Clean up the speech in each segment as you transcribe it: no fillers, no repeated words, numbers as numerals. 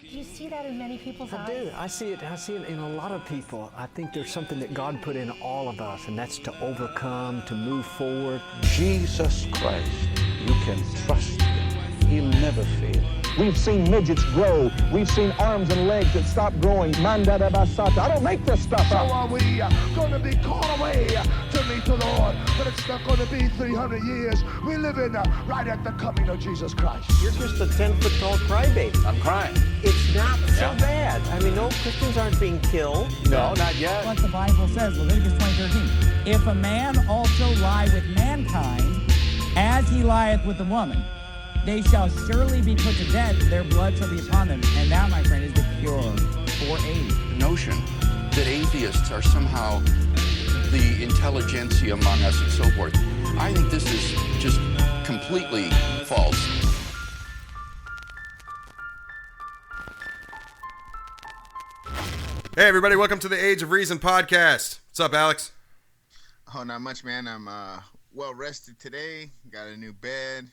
Do you see that in many people's eyes? I do. I see it in a lot of people. I think there's something that God put in all of us, and that's to overcome, to move forward. Jesus Christ, you can trust him. He'll never fail. We've seen midgets grow. We've seen arms and legs that stop growing. Mandada basata. I don't make this stuff up. So are we going to be called away to meet the Lord? But it's not going to be 300 years. We live in right at the coming of Jesus Christ. You're just a 10-foot tall crybaby. I'm crying. It's not so bad. I mean, no Christians aren't being killed. No, not yet. What the Bible says, Leviticus 20:13. If a man also lie with mankind, as he lieth with the woman, they shall surely be put to death, their blood shall be upon them. And that, my friend, is the cure for AIDS. The notion that atheists are somehow the intelligentsia among us and so forth, I think this is just completely false. Hey everybody, welcome to the Age of Reason podcast. What's up, Alex? Oh, not much, man. I'm well rested today. Got a new bed.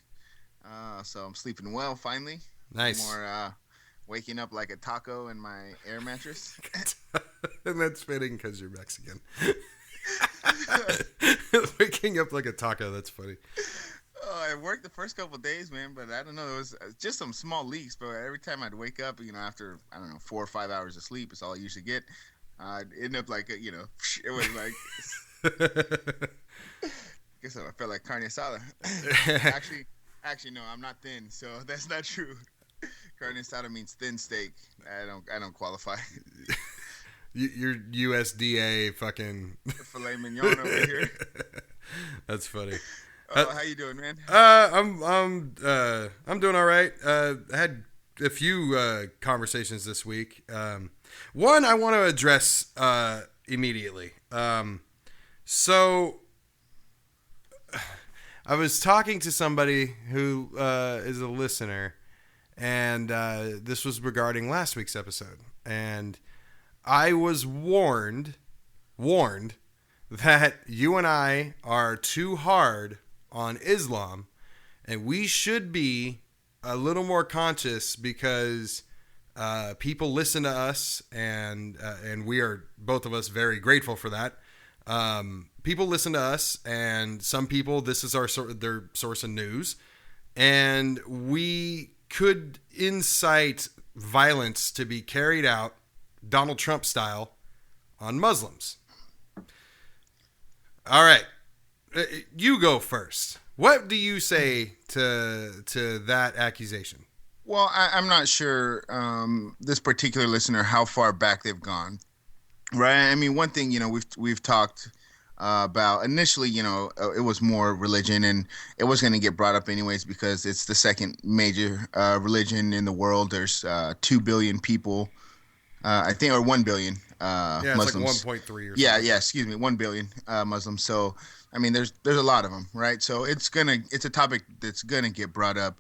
So I'm sleeping well, finally. Nice. More waking up like a taco in my air mattress. And that's fitting because you're Mexican. Waking up like a taco, that's funny. Oh, I worked the first couple of days, man, but I don't know. It was just some small leaks, but every time I'd wake up, after, 4 or 5 hours of sleep, it's all I usually get. I'd end up like, it was like, I guess I felt like carne asada. Actually, no, I'm not thin, so that's not true. Carne asada means thin steak. I don't qualify. You're USDA fucking filet mignon over here. That's funny. Oh, how you doing, man? I'm doing all right. I had a few conversations this week. One I want to address immediately. So I was talking to somebody who is a listener, and this was regarding last week's episode, and I was warned that you and I are too hard on Islam, and we should be a little more conscious because people listen to us, and we are, both of us, very grateful for that. People listen to us, and some people, this is their source of news, and we could incite violence to be carried out Donald Trump style on Muslims. All right, you go first. What do you say to that accusation? Well, I'm not sure this particular listener how far back they've gone, right? I mean, one thing we've talked about initially, it was more religion, and it was going to get brought up anyways because it's the second major religion in the world. There's 2 billion people, I think, or 1 billion Muslims. It's like 1.3 or something. Yeah, excuse me, 1 billion Muslims. So, I mean, there's a lot of them, right? So it's a topic that's gonna get brought up.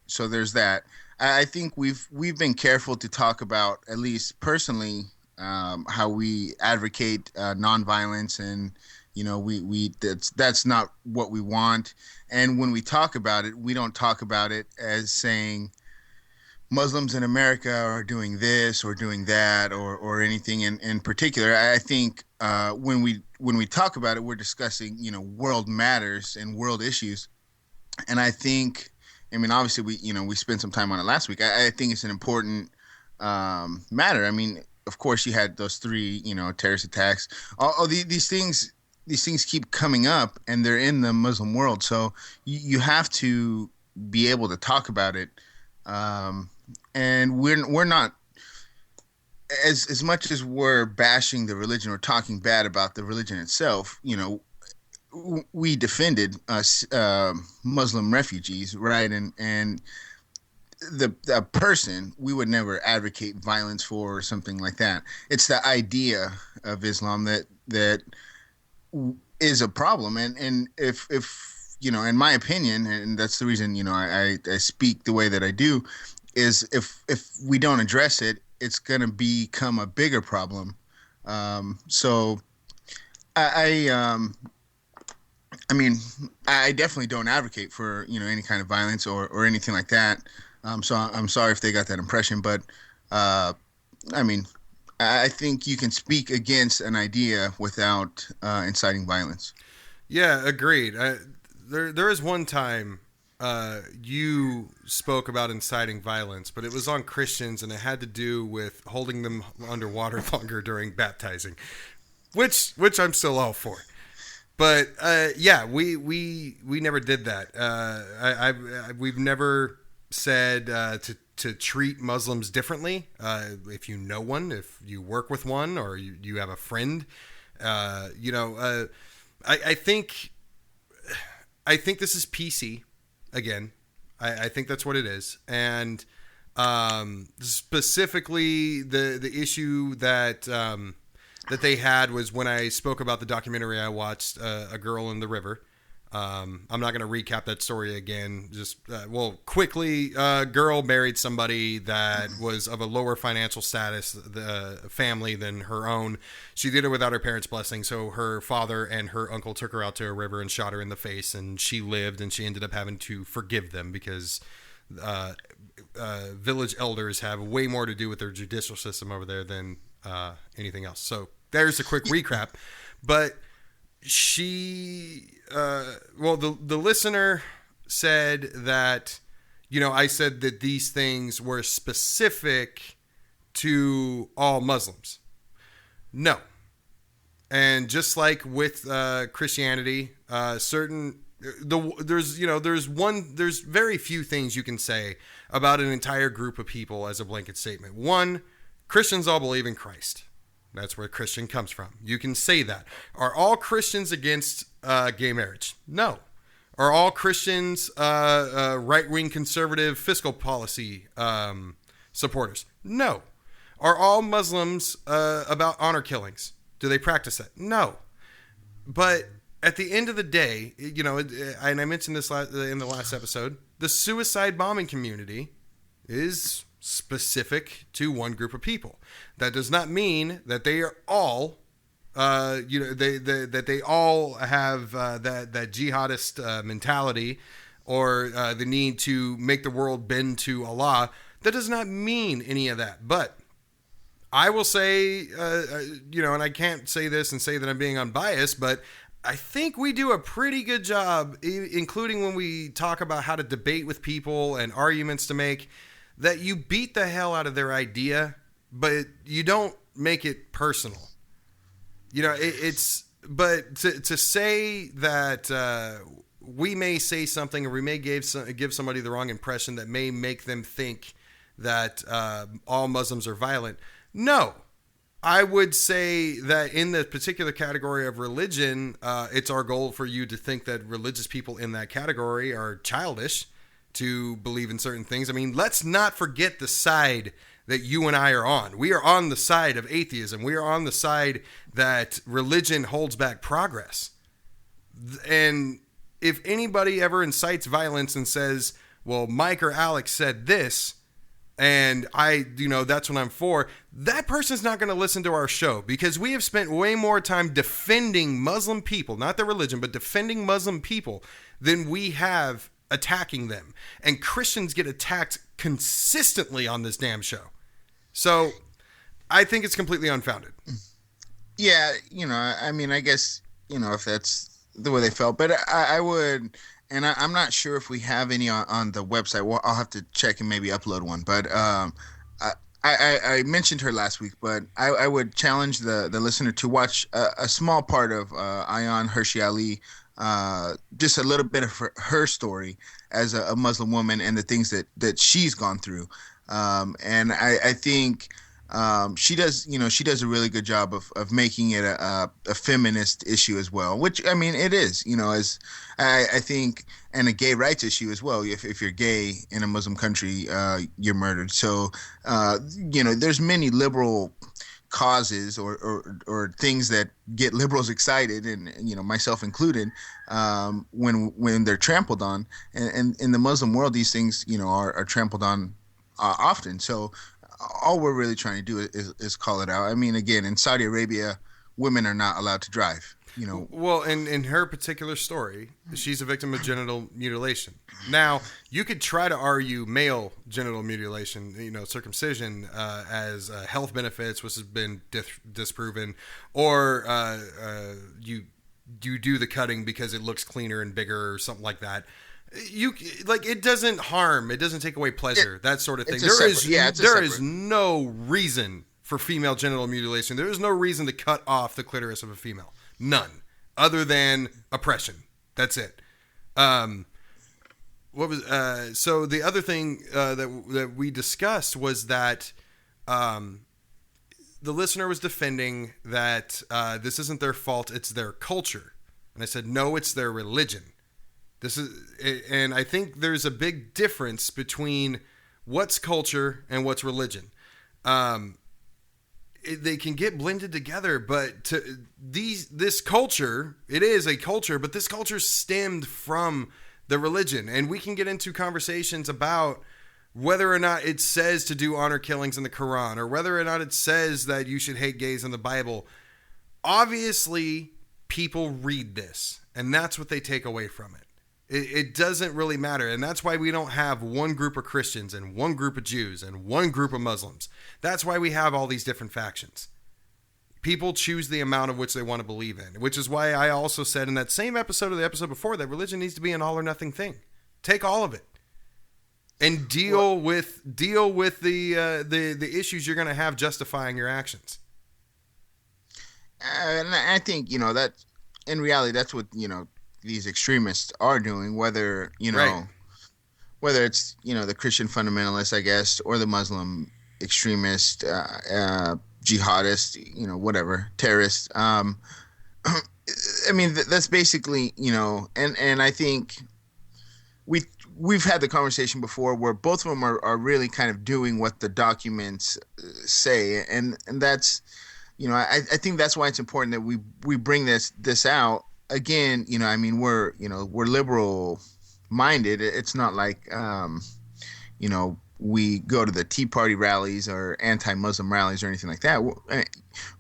So there's that. I think we've been careful to talk about, at least personally, how we advocate nonviolence, and we that's not what we want. And when we talk about it, we don't talk about it as saying Muslims in America are doing this or doing that or anything in particular. I think when we talk about it, we're discussing world matters and world issues. And I think, obviously we spent some time on it last week. I think it's an important matter. I mean, of course, you had those 3 terrorist attacks. All these things keep coming up, and they're in the Muslim world. So you have to be able to talk about it. And we're not, as much as we're bashing the religion or talking bad about the religion itself, we defended Muslim refugees, right? And the person we would never advocate violence for or something like that. It's the idea of Islam that is a problem. And if in my opinion, and that's the reason, I speak the way that I do, is if we don't address it, it's going to become a bigger problem. So I definitely don't advocate for, any kind of violence or anything like that. So I'm sorry if they got that impression, but I mean, I think you can speak against an idea without inciting violence. Yeah, agreed. There is one time you spoke about inciting violence, but it was on Christians, and it had to do with holding them underwater longer during baptizing, which I'm still all for. But yeah, we never did that. We've never said to treat Muslims differently. If you know one, if you work with one, or you have a friend, I think this is PC again. I think that's what it is. And specifically the issue that they had was when I spoke about the documentary I watched, A Girl in the River. I'm not going to recap that story again. Just quickly, a girl married somebody that was of a lower financial status, family than her own. She did it without her parents' blessing. So her father and her uncle took her out to a river and shot her in the face, and she lived, and she ended up having to forgive them because village elders have way more to do with their judicial system over there than anything else. So there's a quick recap, but she the listener said that, I said that these things were specific to all Muslims. No. And just like with Christianity, there's very few things you can say about an entire group of people as a blanket statement. One, Christians all believe in Christ. That's where Christian comes from. You can say that. Are all Christians against gay marriage? No. Are all Christians right-wing conservative fiscal policy supporters? No. Are all Muslims about honor killings? Do they practice that? No. But at the end of the day, and I mentioned this in the last episode, the suicide bombing community is specific to one group of people. That does not mean that they are all, that they all have that jihadist mentality or the need to make the world bend to Allah. That does not mean any of that. But I will say, and I can't say this and say that I'm being unbiased, but I think we do a pretty good job, including when we talk about how to debate with people and arguments to make, that you beat the hell out of their idea, but you don't make it personal. But to say that we may say something, or we may give somebody the wrong impression that may make them think that all Muslims are violent. No. I would say that in the particular category of religion, it's our goal for you to think that religious people in that category are childish to believe in certain things. I mean, let's not forget the side that you and I are on. We are on the side of atheism. We are on the side that religion holds back progress. And if anybody ever incites violence and says, well, Mike or Alex said this, and that's what I'm for, that person's not going to listen to our show, because we have spent way more time defending Muslim people, not their religion, but defending Muslim people, than we have attacking them. And Christians get attacked consistently on this damn show. So I think it's completely unfounded. Yeah, I mean, I guess, if that's the way they felt, but I would, and I'm not sure if we have any on the website. Well, I'll have to check and maybe upload one. But I mentioned her last week, but I would challenge the listener to watch a small part of Ayaan Hirsi Ali, just a little bit of her story as a Muslim woman and the things that she's gone through. And I think she does a really good job of making it a feminist issue as well, which, I mean, it is, as I think, and a gay rights issue as well. If you're gay in a Muslim country, you're murdered. So, there's many liberal causes or things that get liberals excited, and myself included, when they're trampled on, and in the Muslim world, these things are trampled on often. So all we're really trying to do is call it out. I mean, again, in Saudi Arabia, women are not allowed to drive. you know. Well, in her particular story, she's a victim of genital mutilation. Now, you could try to argue male genital mutilation, circumcision, as health benefits, which has been disproven, or you do the cutting because it looks cleaner and bigger or something like that. It doesn't harm, it doesn't take away pleasure, that sort of thing. There is no reason for female genital mutilation. There is no reason to cut off the clitoris of a female. None. Other than oppression. That's it. So the other thing that we discussed was that the listener was defending that this isn't their fault, it's their culture. And I said, no, it's their religion. And I think there's a big difference between what's culture and what's religion. They can get blended together, but this culture, it is a culture, but this culture stemmed from the religion. And we can get into conversations about whether or not it says to do honor killings in the Quran, or whether or not it says that you should hate gays in the Bible. Obviously, people read this, and that's what they take away from it. It doesn't really matter. And that's why we don't have one group of Christians and one group of Jews and one group of Muslims. That's why we have all these different factions. People choose the amount of which they want to believe in, which is why I also said in that same episode of the episode before that religion needs to be an all or nothing thing. Take all of it and deal with the issues you're going to have justifying your actions. And I think, that in reality, that's what, these extremists are doing, whether whether it's the Christian fundamentalists, I guess, or the Muslim extremist, jihadist, whatever, terrorist. I mean, that's basically, and I think we've had the conversation before where both of them are really kind of doing what the documents say, and that's, I think that's why it's important that we bring this out. Again, I mean, we're liberal minded. It's not like, we go to the Tea Party rallies or anti-Muslim rallies or anything like that.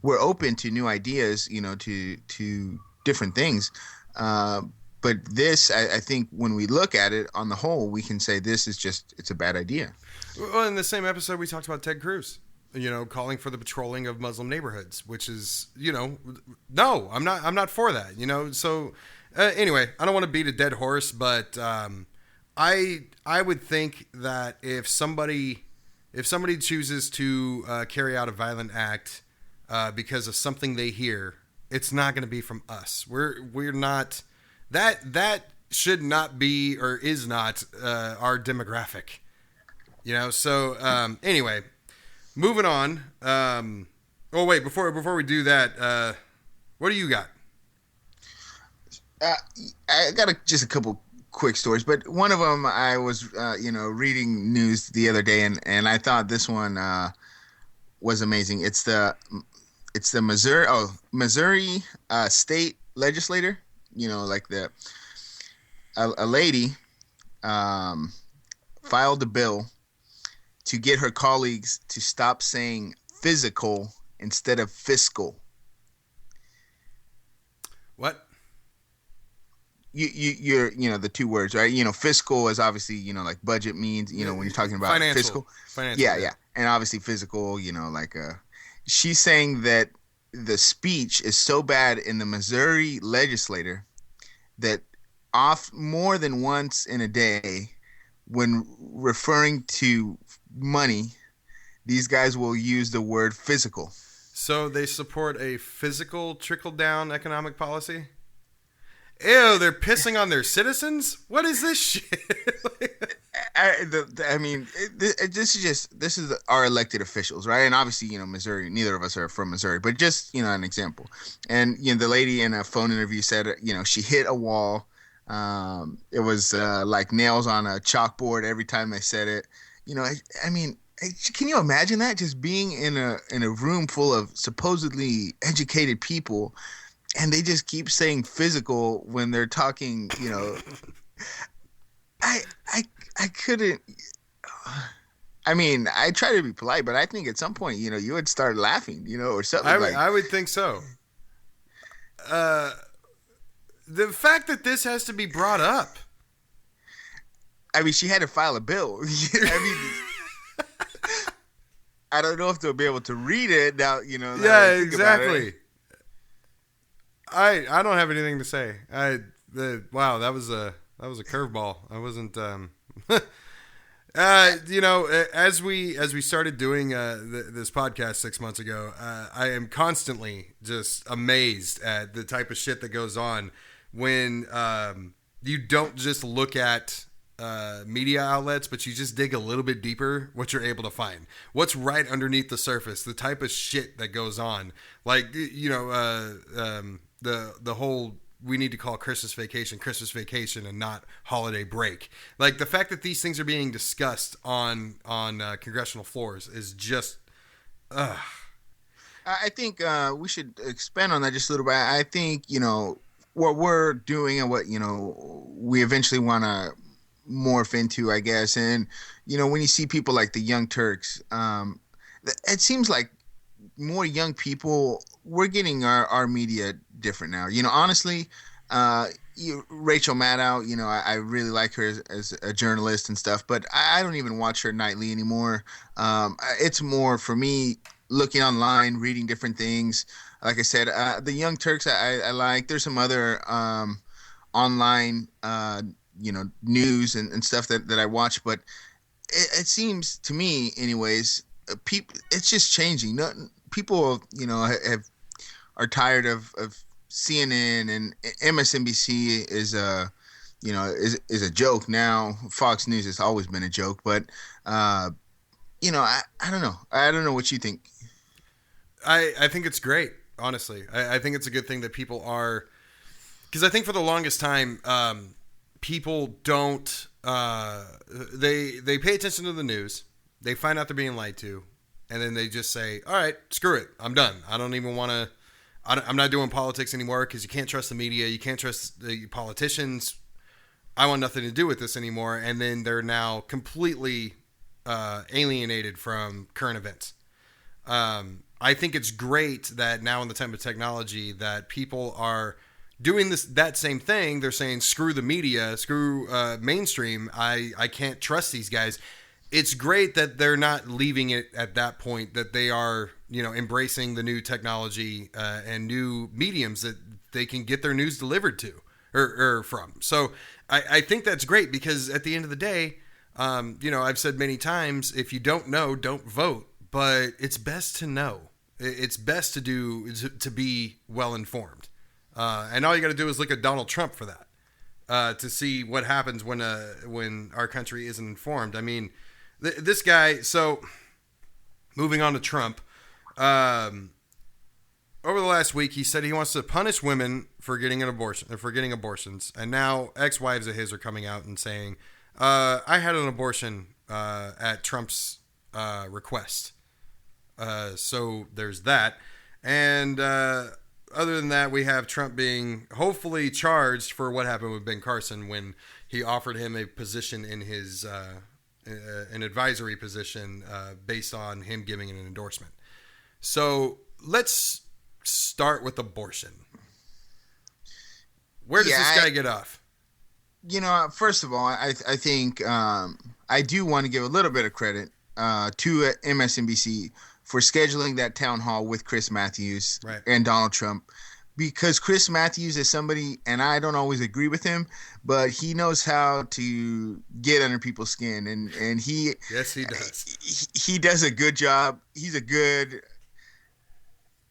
We're open to new ideas, to different things. But this, I think when we look at it on the whole, we can say this is it's a bad idea. Well, in the same episode, we talked about Ted Cruz. Calling for the patrolling of Muslim neighborhoods, which is, no, I'm not for that, So anyway, I don't want to beat a dead horse, but I would think that if somebody chooses to carry out a violent act because of something they hear, it's not going to be from us. We're not that should not be or is not our demographic. So anyway. Moving on. Oh wait, before we do that, what do you got? I got just a couple quick stories, but one of them I was, reading news the other day, and I thought this one was amazing. It's the Missouri state legislator. A lady filed a bill to get her colleagues to stop saying physical instead of fiscal. What? You're the two words, right? Fiscal is obviously, like budget means, when you're talking about financial. Yeah. And obviously physical, she's saying that the speech is so bad in the Missouri legislature that more than once in a day, when referring to money, these guys will use the word physical. So they support a physical trickle-down economic policy? Ew, they're pissing on their citizens? What is this shit? This is our elected officials, right? And obviously, Missouri, neither of us are from Missouri, but just, an example. And, the lady in a phone interview said, she hit a wall. It was like nails on a chalkboard every time they said it. Can you imagine that? Just being in a room full of supposedly educated people, and they just keep saying physical when they're talking. I couldn't. I try to be polite, but I think at some point, you would start laughing, or something. I would think so. the fact that this has to be brought up. I mean, she had to file a bill. I mean, I don't know if they'll be able to read it now. You know. Yeah, exactly. I don't have anything to say. Wow, that was a curveball. I wasn't. You know, as we started doing this podcast 6 months ago, I am constantly just amazed at the type of shit that goes on when you don't just look at media outlets, but you just dig a little bit deeper. What you're able to find, what's right underneath the surface, the type of shit that goes on, like you know, the whole. We need to call Christmas vacation and not holiday break. Like the fact that these things are being discussed on congressional floors is just, I think we should expand on that just a little bit. I think, you know, what we're doing and what, you know, we eventually want to morph into, I guess. And, you know, when you see people like the Young Turks, it seems like more young people, we're getting our media different now. You know, honestly, Rachel Maddow, you know, I really like her as a journalist and stuff, but I don't even watch her nightly anymore. It's more for me looking online, reading different things. Like I said, the Young Turks I like. There's some other online, you know, news and stuff that I watch, but it seems to me, anyways, people, it's just changing. People, you know, are tired of CNN, and MSNBC is a, you know, is a joke now. Fox News has always been a joke, but you know, I don't know. I don't know what you think. I think it's great, honestly. I think it's a good thing that people are, because I think for the longest time, people don't. They pay attention to the news. They find out they're being lied to. And then they just say, all right, screw it. I'm done. I don't even want to. I'm not doing politics anymore because you can't trust the media. You can't trust the politicians. I want nothing to do with this anymore. And then they're now completely alienated from current events. I think it's great that now in the time of technology that people are doing that same thing. They're saying, screw the media, screw mainstream. I can't trust these guys. It's great that they're not leaving it at that point, that they are, you know, embracing the new technology and new mediums that they can get their news delivered to or from. So I think that's great because at the end of the day, you know, I've said many times, if you don't know, don't vote, but it's best to know. It's best to be well informed. And all you got to do is look at Donald Trump for that, to see what happens when our country isn't informed. I mean, this guy, so moving on to Trump, over the last week, he said he wants to punish women for getting an abortion, for getting abortions. And now ex-wives of his are coming out and saying, I had an abortion at Trump's request. So there's that. And other than that, we have Trump being hopefully charged for what happened with Ben Carson when he offered him a position in his an advisory position based on him giving an endorsement. So let's start with abortion. Where does this guy get off? You know, first of all, I think I do want to give a little bit of credit to MSNBC for scheduling that town hall with Chris Matthews and Donald Trump. Because Chris Matthews is somebody, and I don't always agree with him, but he knows how to get under people's skin, and he yes he does. He does a good job.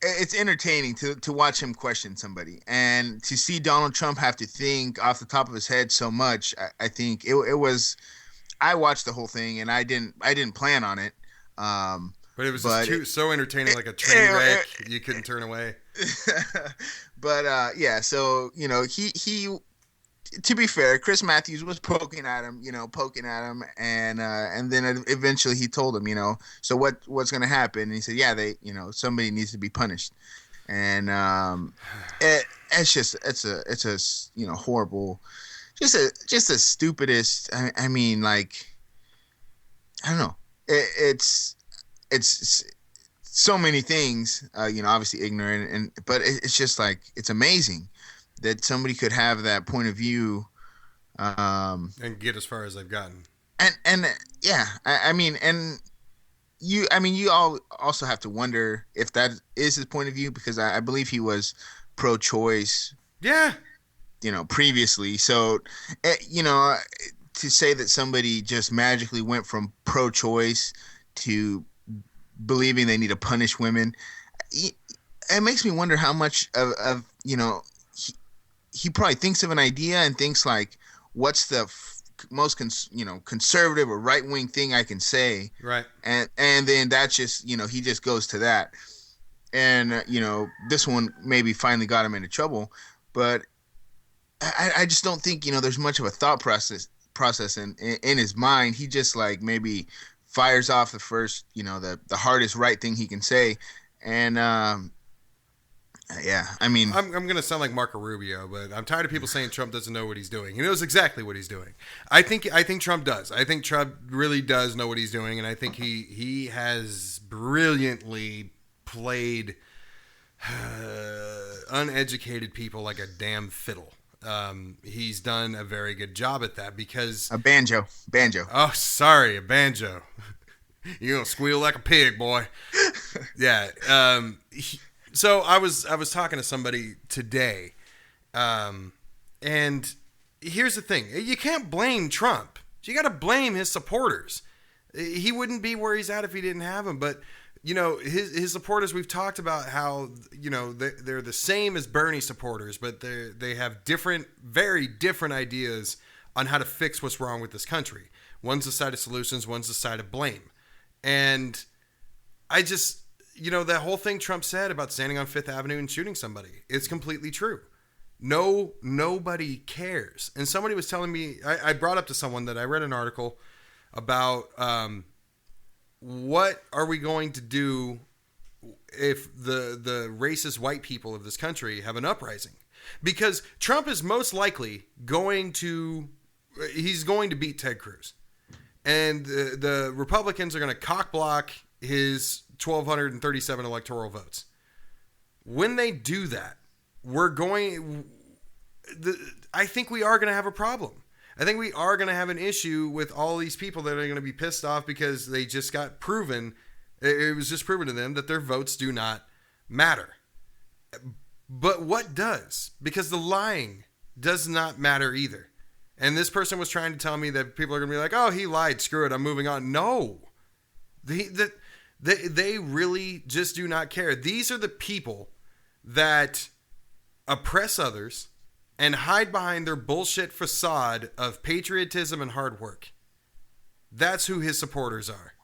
It's entertaining to watch him question somebody, and to see Donald Trump have to think off the top of his head so much. I think it was. I watched the whole thing, and I didn't plan on it. But it was so entertaining, like a train wreck. You couldn't turn away. But yeah, so you know, he to be fair, Chris Matthews was poking at him, and then eventually he told him, you know, so what's going to happen? And he said, yeah, somebody needs to be punished, and it's a horrible, just the stupidest. I mean, like, I don't know, it's so many things, obviously ignorant, but it's just like, it's amazing that somebody could have that point of view, and get as far as they've gotten. And yeah, I mean, you all also have to wonder if that is his point of view, because I believe he was pro-choice. Yeah. Previously. So, to say that somebody just magically went from pro-choice to believing they need to punish women, it makes me wonder how much of he probably thinks of an idea and thinks like, what's the most conservative or right-wing thing I can say, right? And then that's just he just goes to that, and this one maybe finally got him into trouble, but I just don't think there's much of a thought process in his mind. He just like maybe fires off the first the hardest right thing he can say, and yeah, I mean, I'm gonna sound like Marco Rubio, but I'm tired of people saying Trump doesn't know what he's doing. He knows exactly what he's doing. I think Trump does. I think Trump really does know what he's doing, and I think he has brilliantly played uneducated people like a damn fiddle. He's done a very good job at that, because a banjo. Oh, sorry, a banjo. You're gonna squeal like a pig, boy. Yeah. So I was talking to somebody today, and here's the thing: you can't blame Trump. You got to blame his supporters. He wouldn't be where he's at if he didn't have them. But his supporters, we've talked about how they're the same as Bernie supporters, but they have very different ideas on how to fix what's wrong with this country. One's the side of solutions, one's the side of blame. And I just, that whole thing Trump said about standing on Fifth Avenue and shooting somebody, it's completely true. Nobody cares. And somebody was telling me, I brought up to someone that I read an article about what are we going to do if the racist white people of this country have an uprising? Because Trump is most likely going to beat Ted Cruz. And the Republicans are going to cock block his 1,237 electoral votes. When they do that, I think we are going to have a problem. I think we are going to have an issue with all these people that are going to be pissed off because they just got proven. It was just proven to them that their votes do not matter. But what does? Because the lying does not matter either. And this person was trying to tell me that people are going to be like, oh, he lied. Screw it. I'm moving on. No. They really just do not care. These are the people that oppress others and hide behind their bullshit facade of patriotism and hard work. That's who his supporters are.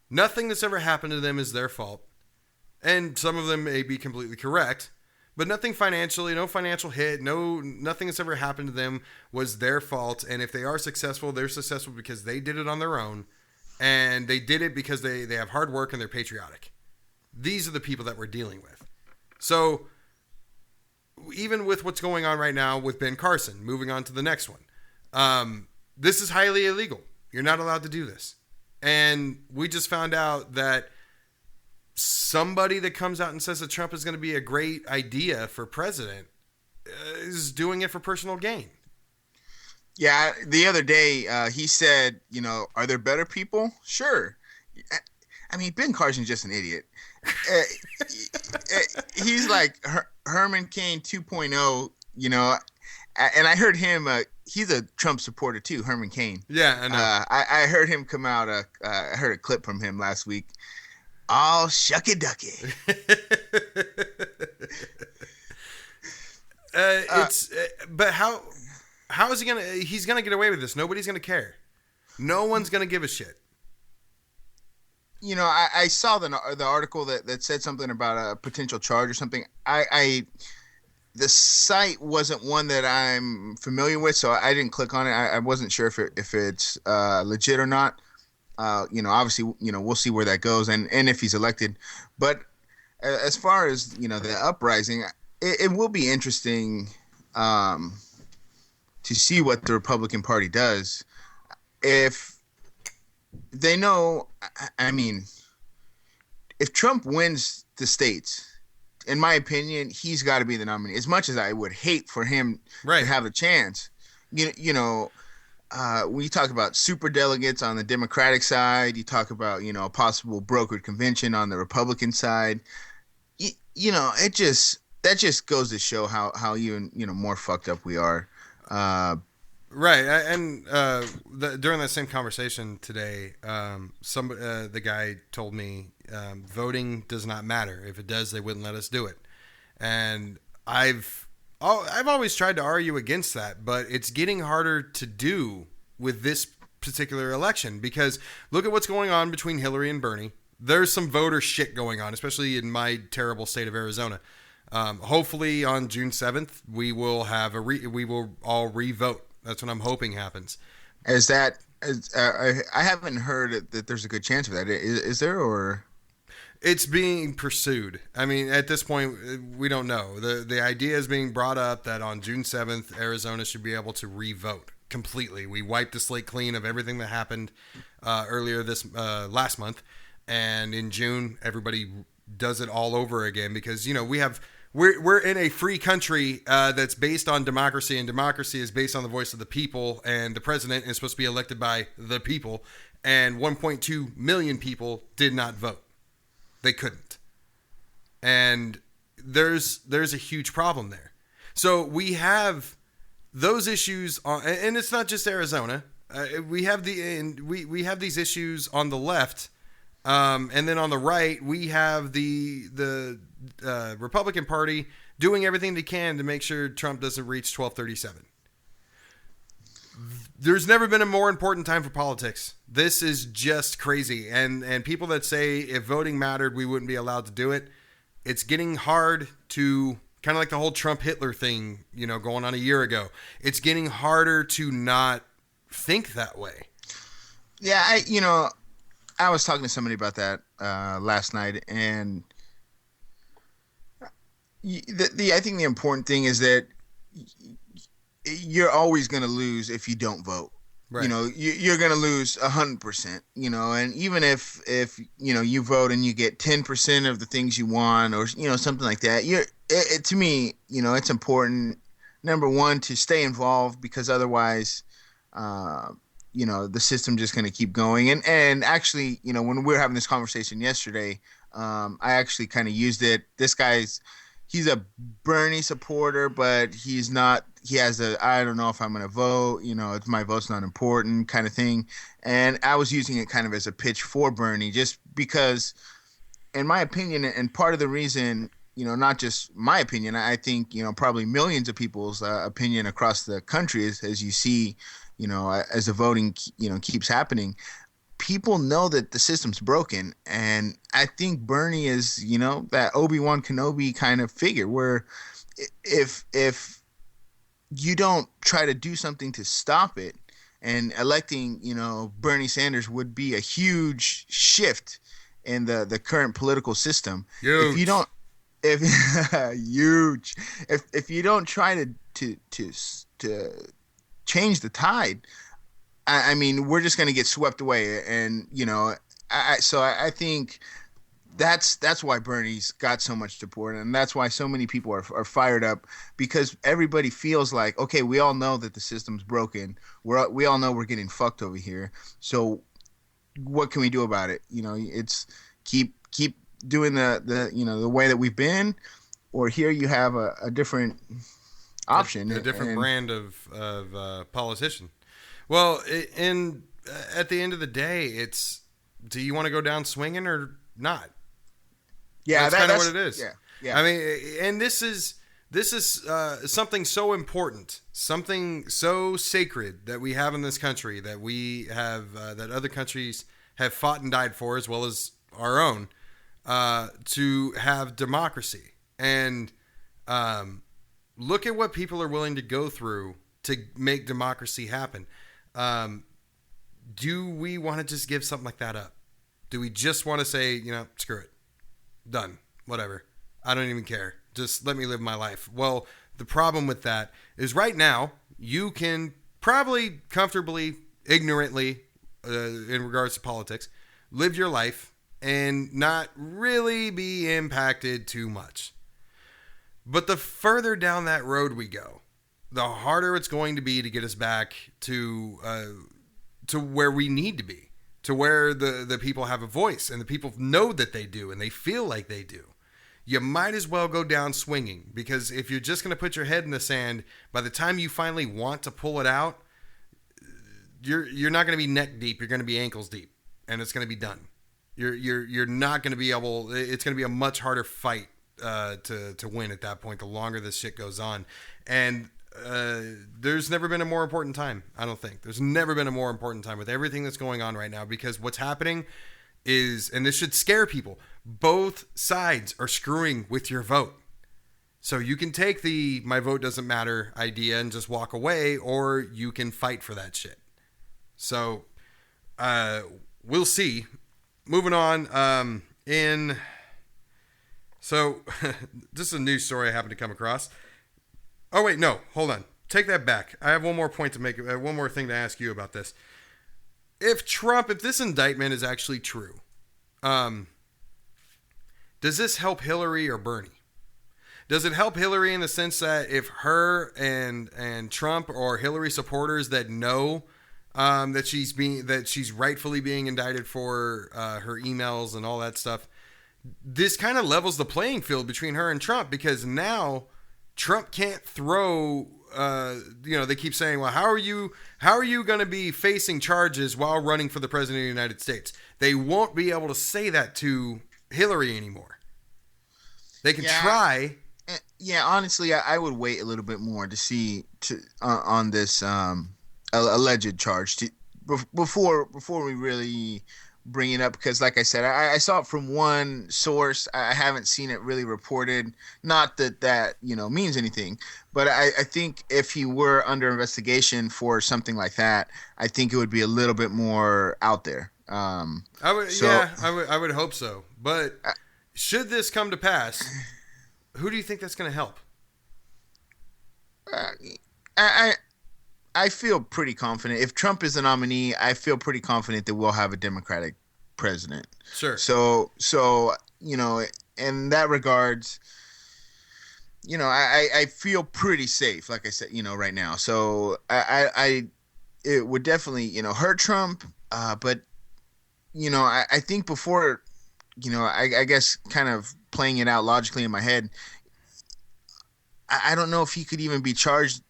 Nothing that's ever happened to them is their fault. And some of them may be completely correct, but nothing financially, no financial hit, nothing that's ever happened to them was their fault. And if they are successful, they're successful because they did it on their own. And they did it because they have hard work and they're patriotic. These are the people that we're dealing with. So even with what's going on right now with Ben Carson, moving on to the next one, this is highly illegal. You're not allowed to do this. And we just found out that somebody that comes out and says that Trump is going to be a great idea for president is doing it for personal gain. Yeah, the other day he said, are there better people? Sure. I mean, Ben Carson's just an idiot. He's like Herman Cain 2.0, and I heard him, he's a Trump supporter too, Herman Cain. Yeah, I know. I heard him come out, I heard a clip from him last week. All shucky ducky. But how is he's gonna get away with this? Nobody's gonna care. No one's gonna give a shit. I saw the article that said something about a potential charge or something. The site wasn't one that I'm familiar with, so I didn't click on it. I wasn't sure if it's legit or not. Obviously, we'll see where that goes and if he's elected. But as far as, the uprising, it will be interesting to see what the Republican Party does. If they know, I mean, if Trump wins the states, in my opinion, he's got to be the nominee. As much as I would hate for him to have a chance, when you talk about super delegates on the Democratic side, you talk about, a possible brokered convention on the Republican side, that just goes to show how even, more fucked up we are. Right. And during that same conversation today, the guy told me voting does not matter. If it does, they wouldn't let us do it. And I've always tried to argue against that, but it's getting harder to do with this particular election because look at what's going on between Hillary and Bernie. There's some voter shit going on, especially in my terrible state of Arizona. Hopefully on June 7th, we will all re-vote. That's what I'm hoping happens. I haven't heard that there's a good chance of that. Is there, or? It's being pursued. I mean, at this point, we don't know. The idea is being brought up that on June 7th, Arizona should be able to re-vote completely. We wiped the slate clean of everything that happened earlier this last month. And in June, everybody does it all over again because, we're in a free country that's based on democracy, and democracy is based on the voice of the people, and the president is supposed to be elected by the people, and 1.2 million people did not vote. They couldn't. And there's a huge problem there. So we have those issues and it's not just Arizona. We have these issues on the left, and then on the right we have the Republican Party doing everything they can to make sure Trump doesn't reach 1237. There's never been a more important time for politics. This is just crazy. And people that say if voting mattered, we wouldn't be allowed to do it. It's getting hard to kind of like the whole Trump Hitler thing, going on a year ago. It's getting harder to not think that way. Yeah. I was talking to somebody about that last night, and I think the important thing is that you're always going to lose if you don't vote. Right. You're going to lose 100%, and even if you vote and you get 10% of the things you want or, something like that, to me, it's important, number one, to stay involved because otherwise, the system just going to keep going. And actually, when we were having this conversation yesterday, I actually kind of used it. This he's a Bernie supporter, but he has I don't know if I'm going to vote, my vote's not important kind of thing. And I was using it kind of as a pitch for Bernie, just because in my opinion, and part of the reason, not just my opinion, I think, probably millions of people's opinion across the country is, as you see, as the voting, keeps happening, people know that the system's broken. And I think Bernie is, that Obi-Wan Kenobi kind of figure where if you don't try to do something to stop it, and electing, Bernie Sanders would be a huge shift in the current political system. Huge. If you don't try to change the tide, I mean, we're just going to get swept away. And, I think that's why Bernie's got so much support. And that's why so many people are fired up, because everybody feels like, okay, we all know that the system's broken. We all know we're getting fucked over here. So what can we do about it? It's keep doing the way that we've been, or here you have a different option. A different brand of politician. Well, at the end of the day, it's, do you want to go down swinging or not? Yeah, that's kind of what it is. Yeah. I mean, and this is something so important, something so sacred that we have in this country, that we have, that other countries have fought and died for, as well as our own, to have democracy. And look at what people are willing to go through to make democracy happen. Do we want to just give something like that up? Do we just want to say, screw it, done, whatever, I don't even care, just let me live my life? Well, the problem with that is right now you can probably comfortably, ignorantly, in regards to politics, live your life and not really be impacted too much. But the further down that road we go, the harder it's going to be to get us back to where we need to be, to where the people have a voice and the people know that they do and they feel like they do. You might as well go down swinging, because if you're just going to put your head in the sand, by the time you finally want to pull it out, you're not going to be neck deep. You're going to be ankles deep, and it's going to be done. You're not going to be able. It's going to be a much harder fight to win at that point. The longer this shit goes on, and there's never been a more important time. I don't think there's never been a more important time with everything that's going on right now, because what's happening is, and this should scare people, both sides are screwing with your vote. So you can take the "my vote doesn't matter" idea and just walk away, or you can fight for that shit. So we'll see. Moving on. So this is a news story I happened to come across. Oh wait, no, hold on. Take that back. I have one more point to make. One more thing to ask you about this. If this indictment is actually true, does this help Hillary or Bernie? Does it help Hillary in the sense that if her and Trump or Hillary supporters that know that she's rightfully being indicted for her emails and all that stuff, this kind of levels the playing field between her and Trump, because now Trump can't throw. They keep saying, well, how are you going to be facing charges while running for the president of the United States? They won't be able to say that to Hillary anymore. They can try. Yeah, honestly, I would wait a little bit more to see on this alleged charge before we really bring it up, because like I said, I saw it from one source. I haven't seen it really reported. Not that means anything, but I think if he were under investigation for something like that, I think it would be a little bit more out there. I would hope so. But should this come to pass, who do you think that's going to help? I feel pretty confident. If Trump is the nominee, I feel pretty confident that we'll have a Democratic president. Sure. So in that regards, I feel pretty safe, like I said, right now. So it would definitely, hurt Trump. But, I think before, I guess kind of playing it out logically in my head, I don't know if he could even be charged,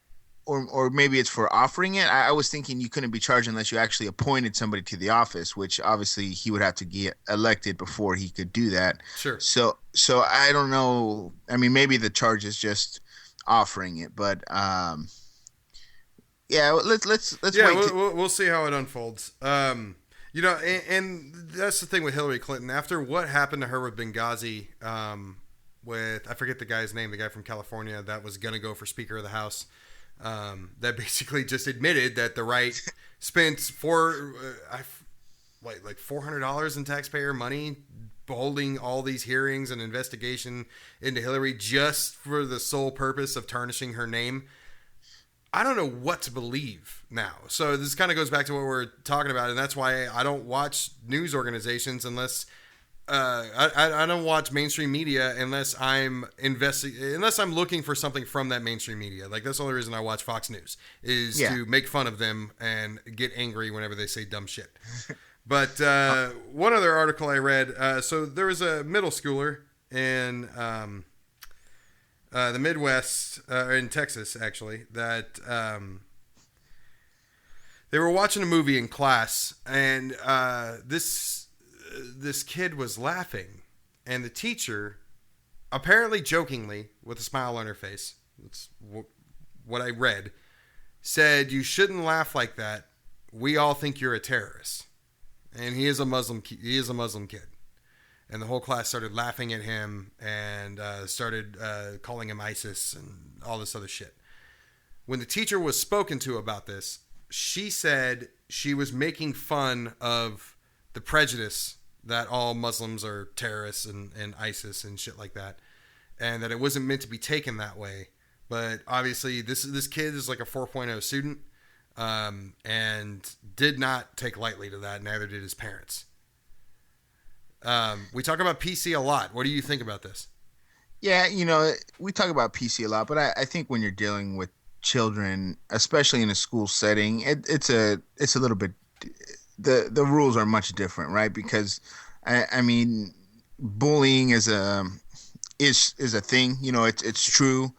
or maybe it's for offering it. I was thinking you couldn't be charged unless you actually appointed somebody to the office, which obviously he would have to get elected before he could do that. Sure. So I don't know. I mean, maybe the charge is just offering it, but let's wait. We'll see how it unfolds. And that's the thing with Hillary Clinton. After what happened to her with Benghazi, with, I forget the guy's name, the guy from California that was going to go for Speaker of the House, that basically just admitted that the right spent like $400 in taxpayer money holding all these hearings and investigation into Hillary just for the sole purpose of tarnishing her name. I don't know what to believe now. So this kind of goes back to what we're talking about, and that's why I don't watch news organizations unless I don't watch mainstream media unless I'm looking for something from that mainstream media. Like, that's the only reason I watch Fox News, is to make fun of them and get angry whenever they say dumb shit. But one other article I read, so there was a middle schooler in the Midwest, in Texas actually, that they were watching a movie in class, and this kid was laughing, and the teacher, apparently jokingly with a smile on her face, that's what I read, said, "You shouldn't laugh like that. We all think you're a terrorist." And he is a Muslim kid. And the whole class started laughing at him and started calling him ISIS and all this other shit. When the teacher was spoken to about this, she said she was making fun of the prejudice that all Muslims are terrorists and ISIS and shit like that, and that it wasn't meant to be taken that way. But obviously this kid is like a 4.0 student, and did not take lightly to that. Neither did his parents. We talk about PC a lot. What do you think about this? Yeah, we talk about PC a lot, but I think when you're dealing with children, especially in a school setting, it's a little bit, the rules are much different, right? Because I mean, bullying is a thing. It's true.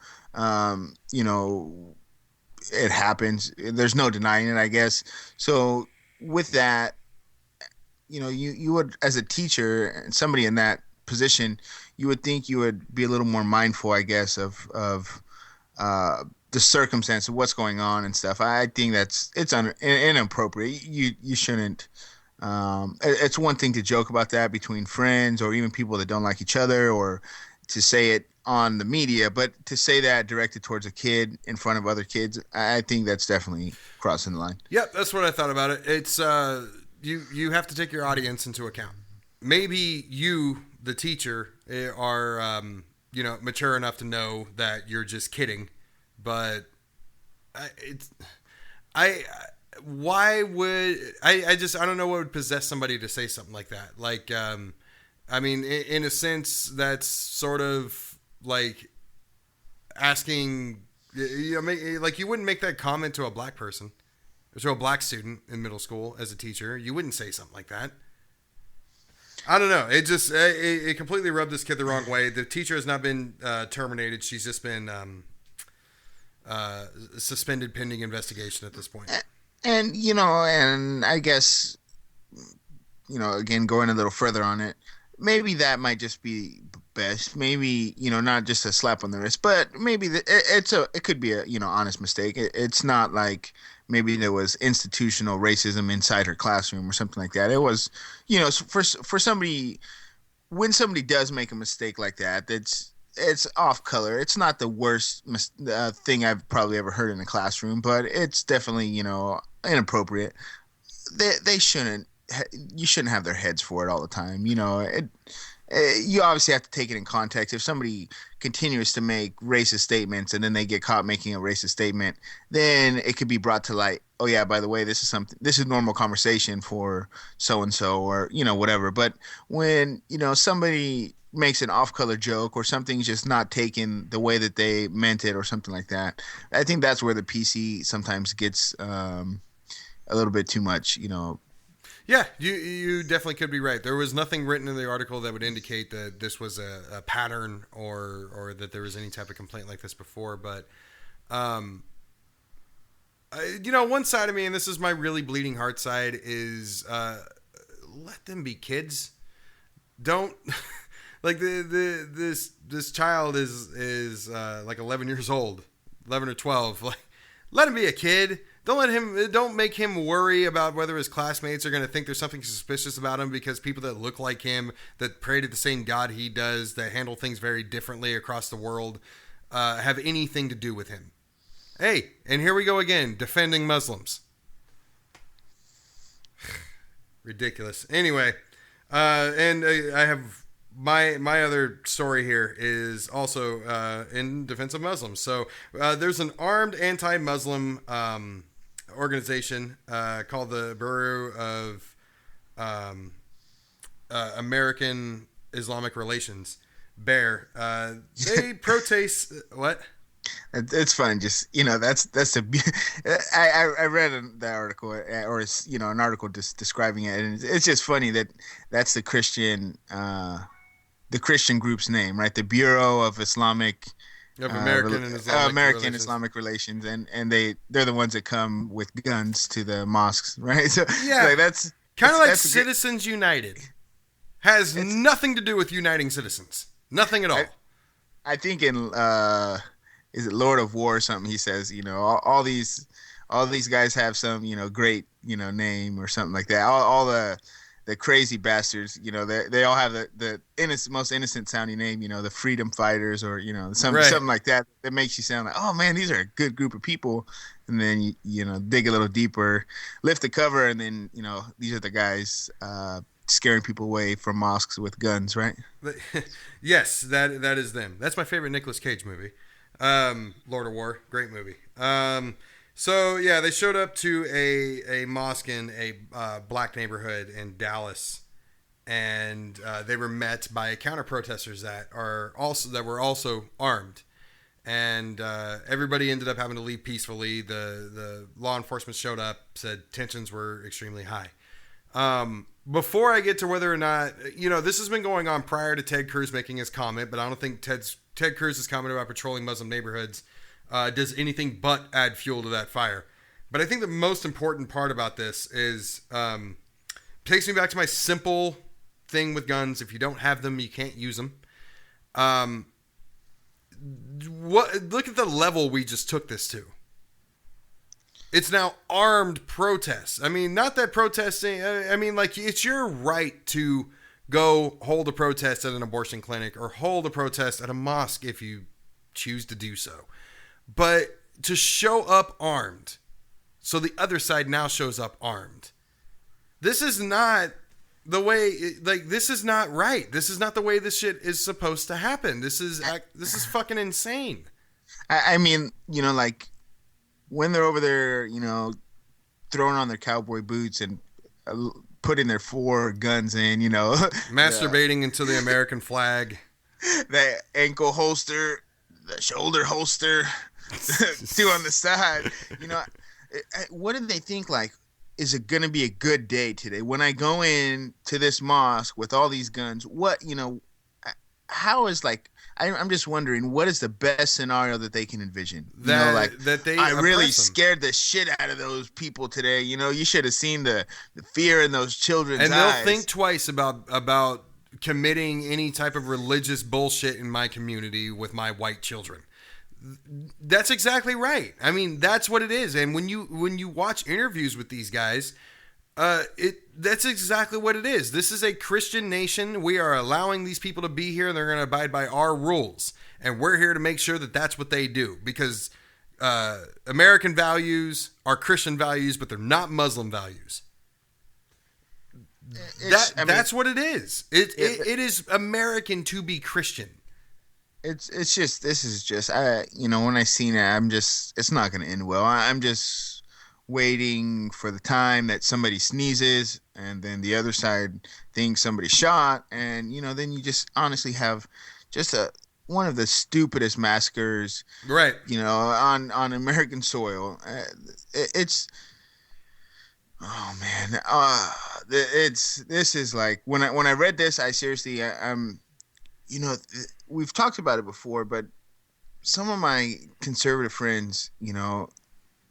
It happens. There's no denying it, I guess. So with that, you would, as a teacher and somebody in that position, you would think you would be a little more mindful, I guess, of the circumstance of what's going on and stuff. I think it's inappropriate. You shouldn't. It's one thing to joke about that between friends or even people that don't like each other, or to say it on the media, but to say that directed towards a kid in front of other kids, I think that's definitely crossing the line. Yep, that's what I thought about it. It's you have to take your audience into account. Maybe you, the teacher, are mature enough to know that you're just kidding, but why would I don't know what would possess somebody to say something like that. Like, I mean, in a sense, that's sort of like asking, like you wouldn't make that comment to a black person, or to a black student in middle school as a teacher. You wouldn't say something like that. I don't know. It just it completely rubbed this kid the wrong way. The teacher has not been terminated. She's just been suspended pending investigation at this point. And and I guess again, going a little further on it, maybe that might just be best. Maybe not just a slap on the wrist, but maybe it could be a honest mistake. It's not like maybe there was institutional racism inside her classroom or something like that. It was for somebody, when somebody does make a mistake like that, it's off color. It's not the worst thing I've probably ever heard in a classroom, but it's definitely inappropriate. They shouldn't. You shouldn't have their heads for it all the time. You obviously have to take it in context. If somebody continues to make racist statements and then they get caught making a racist statement, then it could be brought to light. Oh yeah, by the way, this is normal conversation for so and so, or whatever. But when somebody makes an off-color joke, or something's just not taken the way that they meant it, or something like that, I think that's where the PC sometimes gets a little bit too much. Yeah, you definitely could be right. There was nothing written in the article that would indicate that this was a pattern, or that there was any type of complaint like this before. But, one side of me, and this is my really bleeding heart side, is let them be kids. Don't like this child is like 11 years old, 11 or 12. Like, let him be a kid. Don't make him worry about whether his classmates are going to think there's something suspicious about him because people that look like him, that pray to the same God he does, that handle things very differently across the world, have anything to do with him. Hey, and here we go again, defending Muslims. Ridiculous. Anyway, and I have my other story here is also in defense of Muslims. So there's an armed anti-Muslim organization called the Bureau of American Islamic Relations, BEAR. They protest what? It's fun. Just that's a. I read the article, or it's an article just describing it, and it's just funny that that's the Christian group's name, right? The Bureau of Islamic. Of American Islamic Relations, and they're the ones that come with guns to the mosques, right? So yeah, like that's kind of like Citizens United. Has nothing to do with uniting citizens. Nothing at all. I think in is it Lord of War or something? He says, all these guys have some great name or something like that. All the crazy bastards, they all have the most innocent sounding name, the freedom fighters, or something like that makes you sound like, oh man, these are a good group of people. And then you dig a little deeper, lift the cover, and then these are the guys scaring people away from mosques with guns, right? Yes, that is them. That's my favorite Nicolas Cage movie, Lord of War, great movie. So yeah, they showed up to a mosque in a black neighborhood in Dallas, and they were met by counter protesters that were also armed, and everybody ended up having to leave peacefully. The law enforcement showed up, said tensions were extremely high. Before I get to whether or not, this has been going on prior to Ted Cruz making his comment, but I don't think Ted Cruz's comment about patrolling Muslim neighborhoods does anything but add fuel to that fire. But I think the most important part about this is takes me back to my simple thing with guns. If you don't have them, you can't use them. Look at the level we just took this to. It's now armed protests. I mean, not that protesting. I mean, like, it's your right to go hold a protest at an abortion clinic or hold a protest at a mosque if you choose to do so. But to show up armed, so the other side now shows up armed. This is not the way, this is not right. This is not the way this shit is supposed to happen. This is fucking insane. I mean, like, when they're over there, throwing on their cowboy boots and putting their 4 guns in, masturbating into the American flag, the ankle holster, the shoulder holster, 2 on the side, what do they think? Like, is it going to be a good day today? When I go in to this mosque with all these guns, how is, like, I'm just wondering, what is the best scenario that they can envision? I really scared the shit out of those people today. You should have seen the fear in those children's eyes. And they'll think twice about committing any type of religious bullshit in my community with my white children. That's exactly right. I mean, that's what it is. And when you watch interviews with these guys, that's exactly what it is. This is a Christian nation. We are allowing these people to be here, and they're going to abide by our rules. And we're here to make sure that that's what they do, because American values are Christian values, but they're not Muslim values. That's what it is. It is American to be Christian. It's just, this is just, when I seen it, it's not going to end well. I'm just waiting for the time that somebody sneezes and then the other side thinks somebody shot, and then you just honestly have just one of the stupidest massacres, right? On American soil. It's oh man, this is like, when I read this, I seriously, we've talked about it before, but some of my conservative friends,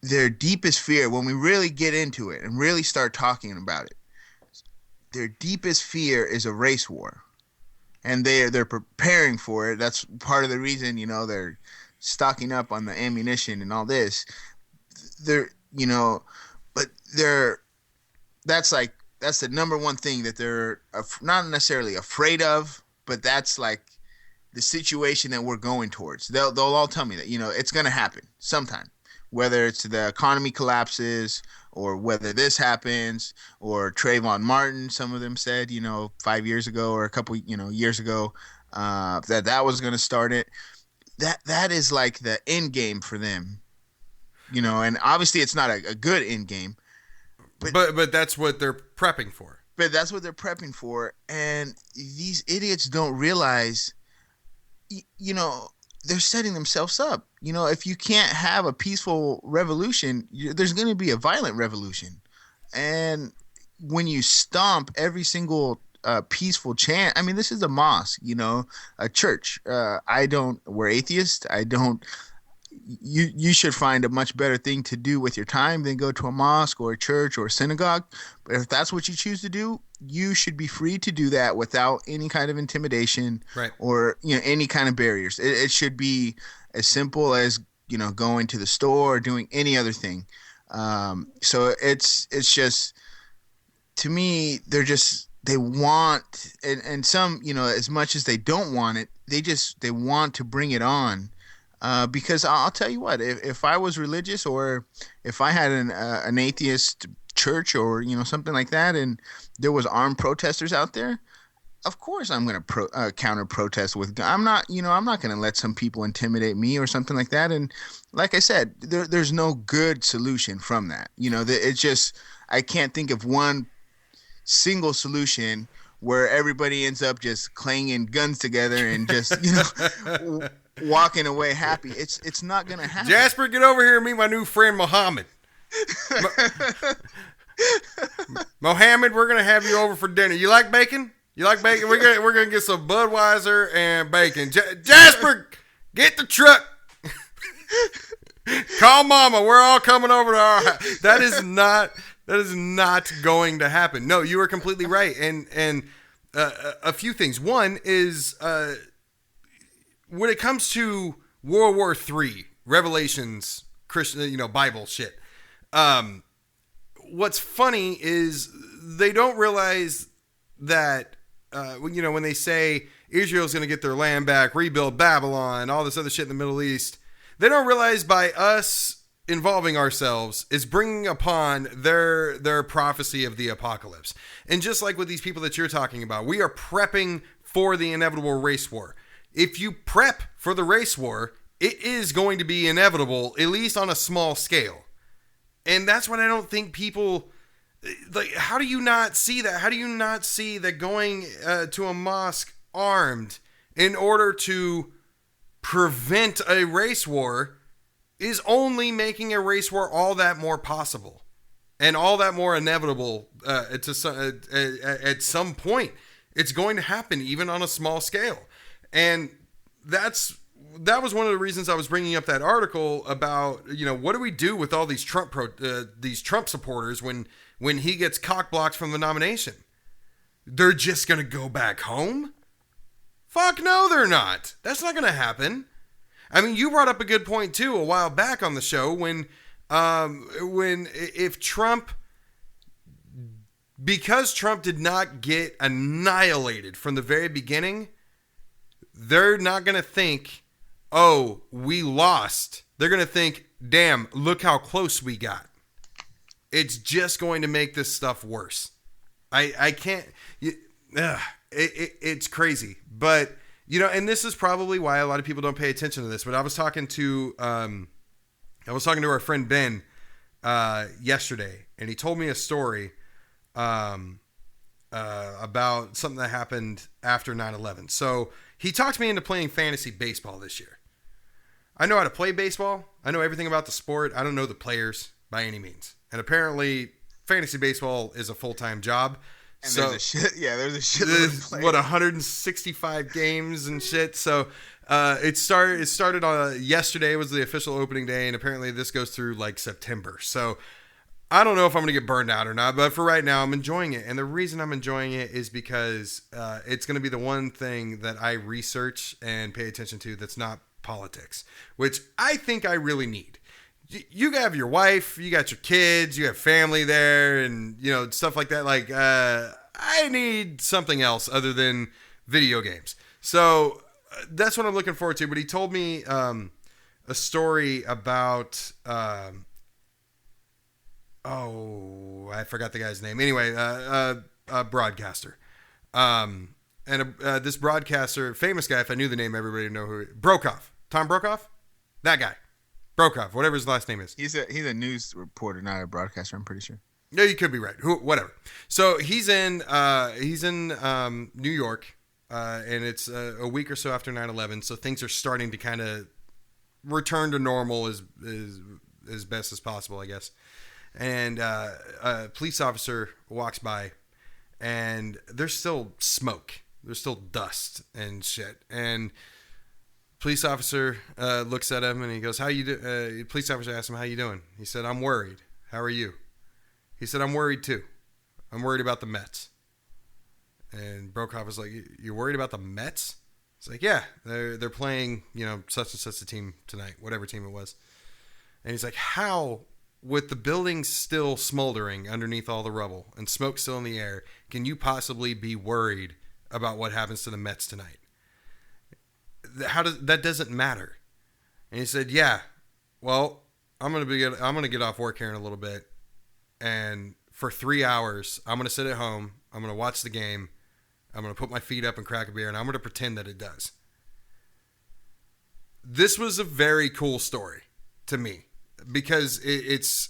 their deepest fear, when we really get into it and really start talking about it, their deepest fear is a race war. And they're preparing for it. That's part of the reason, they're stocking up on the ammunition and all this. That's the number one thing that they're not necessarily afraid of, but that's like the situation that we're going towards. They'll all tell me that, it's going to happen sometime. Whether it's the economy collapses or whether this happens or Trayvon Martin, some of them said, 5 years ago or a couple, years ago, that was going to start it. That is like the end game for them, and obviously it's not a good end game. But that's what they're prepping for. But that's what they're prepping for. And these idiots don't realize, they're setting themselves up. If you can't have a peaceful revolution, there's going to be a violent revolution. And when you stomp every single peaceful chant, I mean, this is a mosque, a church. We're atheists. You should find a much better thing to do with your time than go to a mosque or a church or a synagogue. But if that's what you choose to do, you should be free to do that without any kind of intimidation, right, or any kind of barriers. It should be as simple as going to the store or doing any other thing. So it's just, to me, they want, and some, as much as they don't want it, they want to bring it on. Because I'll tell you what, if I was religious, or if I had an atheist church or something like that, and there was armed protesters out there, of course I'm going to counter protest with. I'm not going to let some people intimidate me or something like that. And like I said, there's no good solution from that. It's just, I can't think of one single solution where everybody ends up just clanging guns together and just, you know, walking away happy. It's not going to happen. Jasper, get over here and meet my new friend, Mohammed. Mohammed, we're going to have you over for dinner. You like bacon? You like bacon? We're gonna get some Budweiser and bacon. Jasper, get the truck. Call Mama. We're all coming over to our house. That is not going to happen. No, you are completely right. And a few things. One is when it comes to World War III, Revelations, Christian, Bible shit. What's funny is they don't realize that. When they say Israel's going to get their land back, rebuild Babylon, all this other shit in the Middle East, they don't realize by us involving ourselves is bringing upon their prophecy of the apocalypse. And just like with these people that you're talking about, we are prepping for the inevitable race war. If you prep for the race war, it is going to be inevitable, at least on a small scale. And that's what I don't think people... Like, how do you not see that? How do you not see that going to a mosque armed in order to prevent a race war is only making a race war all that more possible and all that more inevitable at some point. It's going to happen even on a small scale. And that was one of the reasons I was bringing up that article about, what do we do with all these Trump supporters when he gets cock-blocked from the nomination? They're just going to go back home? Fuck no, they're not. That's not going to happen. I mean, you brought up a good point, too, a while back on the show if Trump, because Trump did not get annihilated from the very beginning, they're not going to think, oh, we lost. They're going to think, damn, look how close we got. It's just going to make this stuff worse. I can't. It's crazy, but and this is probably why a lot of people don't pay attention to this. But I was talking to our friend Ben yesterday, and he told me a story about something that happened after 9/11. So he talked me into playing fantasy baseball this year. I know how to play baseball. I know everything about the sport. I don't know the players by any means. And apparently, fantasy baseball is a full-time job. And so, there's a shit. 165 games and shit. So it started on yesterday was the official opening day, and apparently this goes through like September. So I don't know if I'm going to get burned out or not, but for right now, I'm enjoying it. And the reason I'm enjoying it is because it's going to be the one thing that I research and pay attention to that's not politics, which I think I really need. You have your wife, you got your kids, you have family there, and stuff like that. Like I need something else other than video games. So that's what I'm looking forward to. But he told me a story about I forgot the guy's name. Anyway, a broadcaster. This broadcaster, famous guy. If I knew the name, everybody would know who. Brokaw, Tom Brokaw, that guy. Brokaw, whatever his last name is. He's a news reporter, not a broadcaster, I'm pretty sure. No, you could be right. Whatever. So he's in New York, and it's a week or so after 9/11. So things are starting to kind of return to normal as best as possible, I guess. And a police officer walks by, and there's still smoke. There's still dust and shit. And police officer looks at him and he goes, "How you do?" Police officer asks him, "How you doing?" He said, "I'm worried. How are you?" He said, "I'm worried too. I'm worried about the Mets." And Brokaw was like, "You're worried about the Mets?" It's like, "Yeah, they're playing, such and such a team tonight, whatever team it was." And he's like, "How, with the building still smoldering underneath all the rubble and smoke still in the air, can you possibly be worried about what happens to the Mets tonight? That doesn't matter." And he said, "Yeah, well, I'm gonna get off work here in a little bit, and for 3 hours, I'm gonna sit at home. I'm gonna watch the game. I'm gonna put my feet up and crack a beer, and I'm gonna pretend that it does." This was a very cool story to me because it's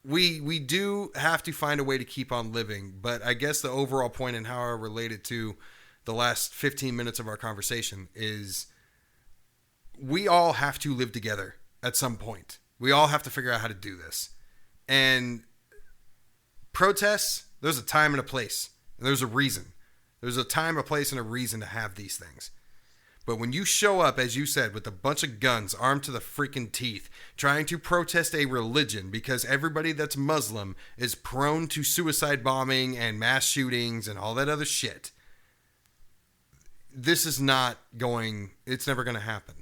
we do have to find a way to keep on living. But I guess the overall point and how I relate it to the last 15 minutes of our conversation is we all have to live together at some point. We all have to figure out how to do this. And protests, there's a time and a place. And there's a reason. There's a time, a place, and a reason to have these things. But when you show up, as you said, with a bunch of guns armed to the freaking teeth, trying to protest a religion because everybody that's Muslim is prone to suicide bombing and mass shootings and all that other shit, this is not going, it's never going to happen.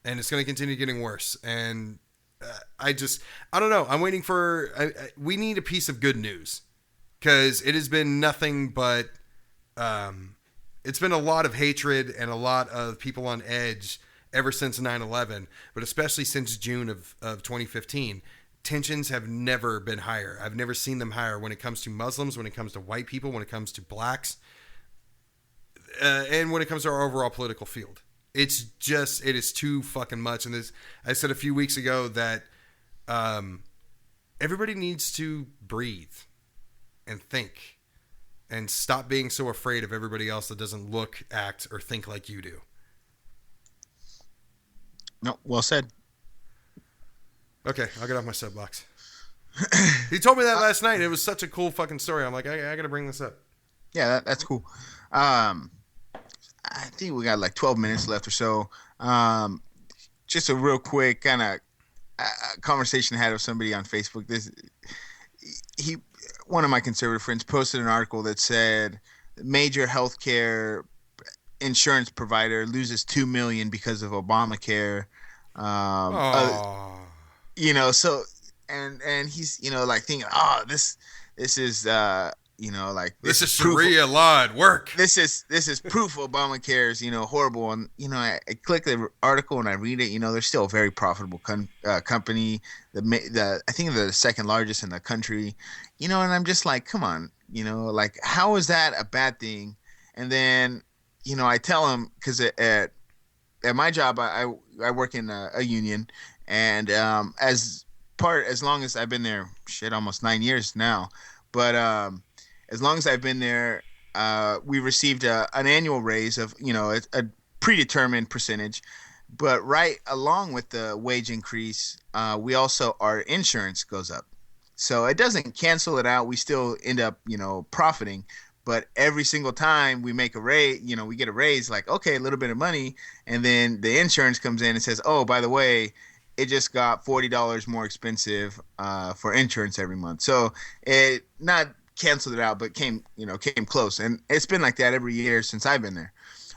And it's going to continue getting worse. And I don't know. I'm waiting for, we need a piece of good news because it has been nothing but, it's been a lot of hatred and a lot of people on edge ever since 9/11, but especially since June of 2015. Tensions have never been higher. I've never seen them higher when it comes to Muslims, when it comes to white people, when it comes to blacks, and when it comes to our overall political field. It's just, it is too fucking much. And this, I said a few weeks ago that everybody needs to breathe and think. And stop being so afraid of everybody else that doesn't look, act, or think like you do. No, well said. Okay, I'll get off my soapbox. He told me that last night. It was such a cool fucking story. I'm like, I got to bring this up. Yeah, that's cool. I think we got like 12 minutes left or so. Just a real quick kind of conversation I had with somebody on Facebook. One of my conservative friends posted an article that said major healthcare insurance provider loses $2 million because of Obamacare. So and he's like thinking, this is like this is Sharia law at work. This is proof Obamacare is horrible. And I click the article and I read it. They're still a very profitable company. I think they're the second largest in the country. And I'm just like, come on, like how is that a bad thing? And then I tell him, because at my job I work in a union, and as long as I've been there, almost 9 years now, but as long as I've been there, we received an annual raise of a predetermined percentage, but right along with the wage increase, we also, our insurance goes up. So it doesn't cancel it out. We still end up, profiting. But every single time we make a raise, we get a raise, like, okay, a little bit of money. And then the insurance comes in and says, oh, by the way, it just got $40 more expensive for insurance every month. So it not canceled it out, but came close. And it's been like that every year since I've been there.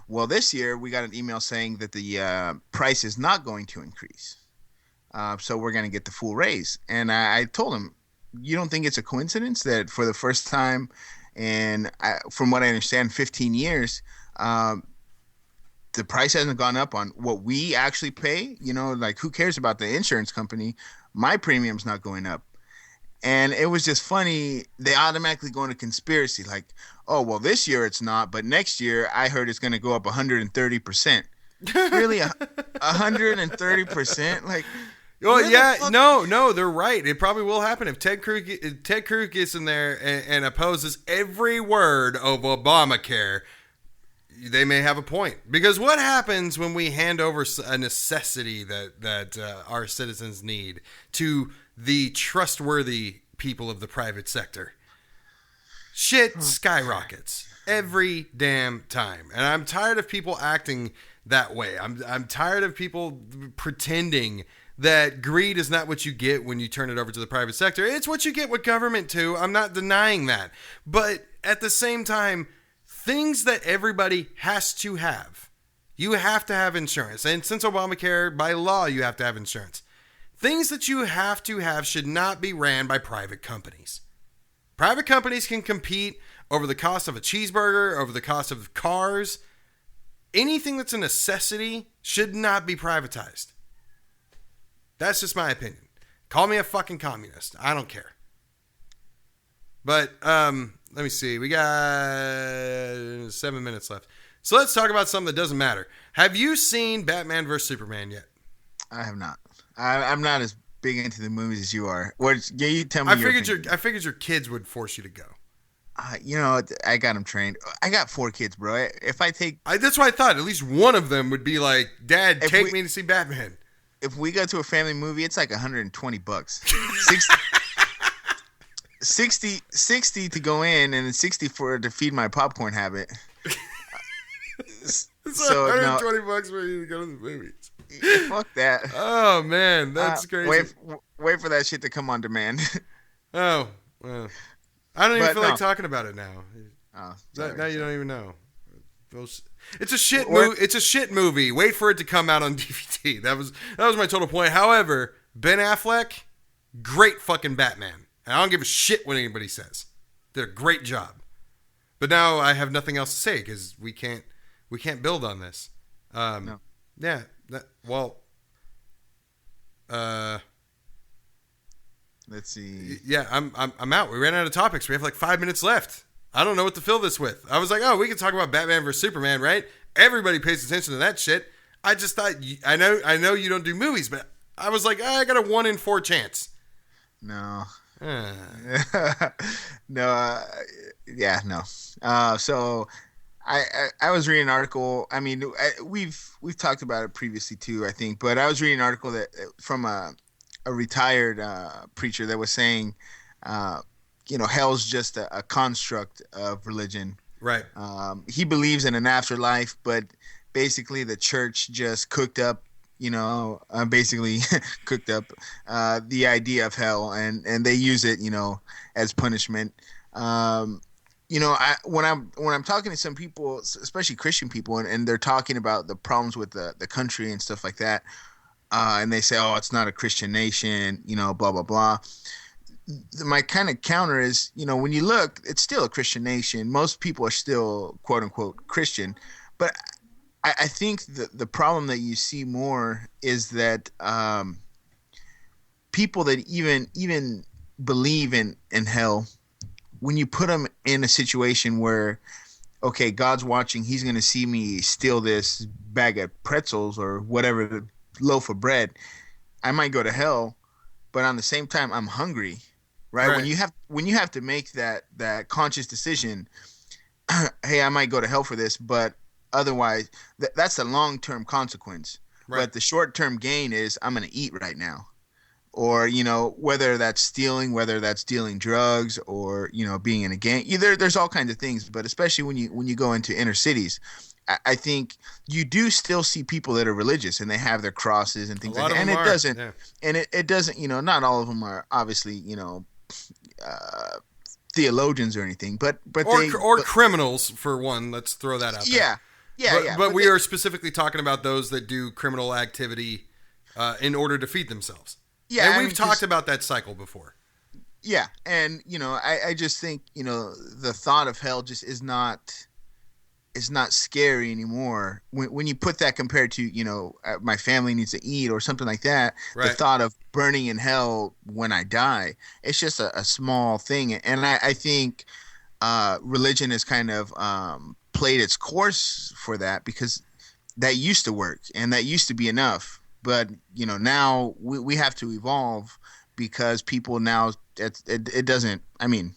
Well, this year we got an email saying that the price is not going to increase. So we're going to get the full raise. And I told him, you don't think it's a coincidence that for the first time in, from what I understand, 15 years, the price hasn't gone up on what we actually pay? Like, who cares about the insurance company? My premium's not going up. And it was just funny. They automatically go into conspiracy, like, oh, well, this year it's not, but next year I heard it's going to go up 130%. Really? 130%? Like, well, yeah, no, they're right. It probably will happen if Ted Cruz gets in there and opposes every word of Obamacare. They may have a point, because what happens when we hand over a necessity that our citizens need to the trustworthy people of the private sector? Shit skyrockets every damn time, and I'm tired of people acting that way. I'm tired of people pretending that greed is not what you get when you turn it over to the private sector. It's what you get with government too. I'm not denying that. But at the same time, things that everybody has to have. You have to have insurance. And since Obamacare, by law, you have to have insurance. Things that you have to have should not be ran by private companies. Private companies can compete over the cost of a cheeseburger, over the cost of cars. Anything that's a necessity should not be privatized. That's just my opinion. Call me a fucking communist. I don't care. But let me see. We got 7 minutes left. So let's talk about something that doesn't matter. Have you seen Batman vs. Superman yet? I have not. I'm not as big into the movies as you are. Yeah, you tell me. I figured your kids would force you to go. You know, I got them trained. I got 4 kids, bro. If I take, That's what I thought. At least one of them would be like, "Dad, take me to see Batman." If we go to a family movie, it's like $120. 60 to go in, and then 60 to feed my popcorn habit. So $120 for you to go to the movies. Fuck that. Oh man, that's crazy. Wait for that shit to come on demand. Oh, well, I don't even feel like talking about it now. Oh, Now you don't even know. It's a shit movie. It's a shit movie. Wait for it to come out on DVD. That was my total point. However, Ben Affleck, great fucking Batman. And I don't give a shit what anybody says. Did a great job. But now I have nothing else to say because we can't build on this. No. Yeah. Let's see. Yeah, I'm out. We ran out of topics. We have like 5 minutes left. I don't know what to fill this with. I was like, oh, we can talk about Batman versus Superman, right? Everybody pays attention to that shit. I just thought, I know you don't do movies, but I was like, I got a 1 in 4 chance. No. No. No. So I was reading an article. I mean, we've talked about it previously too, I think, but I was reading an article that from a retired preacher that was saying, hell's just a construct of religion. Right. He believes in an afterlife, but basically the church just cooked up, basically cooked up the idea of hell, and they use it, as punishment. When I'm talking to some people, especially Christian people, and they're talking about the problems with the country and stuff like that, and they say, oh, it's not a Christian nation, blah, blah, blah. My kind of counter is, when you look, it's still a Christian nation. Most people are still, quote unquote, Christian. But I think the problem that you see more is that people that even believe in hell, when you put them in a situation where, okay, God's watching, he's going to see me steal this bag of pretzels or whatever loaf of bread, I might go to hell, but on the same time, I'm hungry, right? When you have to make that conscious decision, hey, I might go to hell for this, but otherwise, that's a long-term consequence. Right. But the short-term gain is I'm going to eat right now. Or, whether that's stealing, whether that's dealing drugs, or, being in a gang. There's all kinds of things, but especially when you go into inner cities, I think you do still see people that are religious and they have their crosses and things like that. And it doesn't, not all of them are obviously, theologians or anything, but criminals for one. Let's throw that out there. Yeah. But we are specifically talking about those that do criminal activity in order to feed themselves. Yeah, and we've talked about that cycle before. Yeah, and I just think the thought of hell just is not scary anymore. When you put that compared to my family needs to eat or something like that, right. The thought of burning in hell when I die, it's just a small thing. And I think religion has kind of played its course for that, because that used to work and that used to be enough. But now we have to evolve, because people now it doesn't. I mean,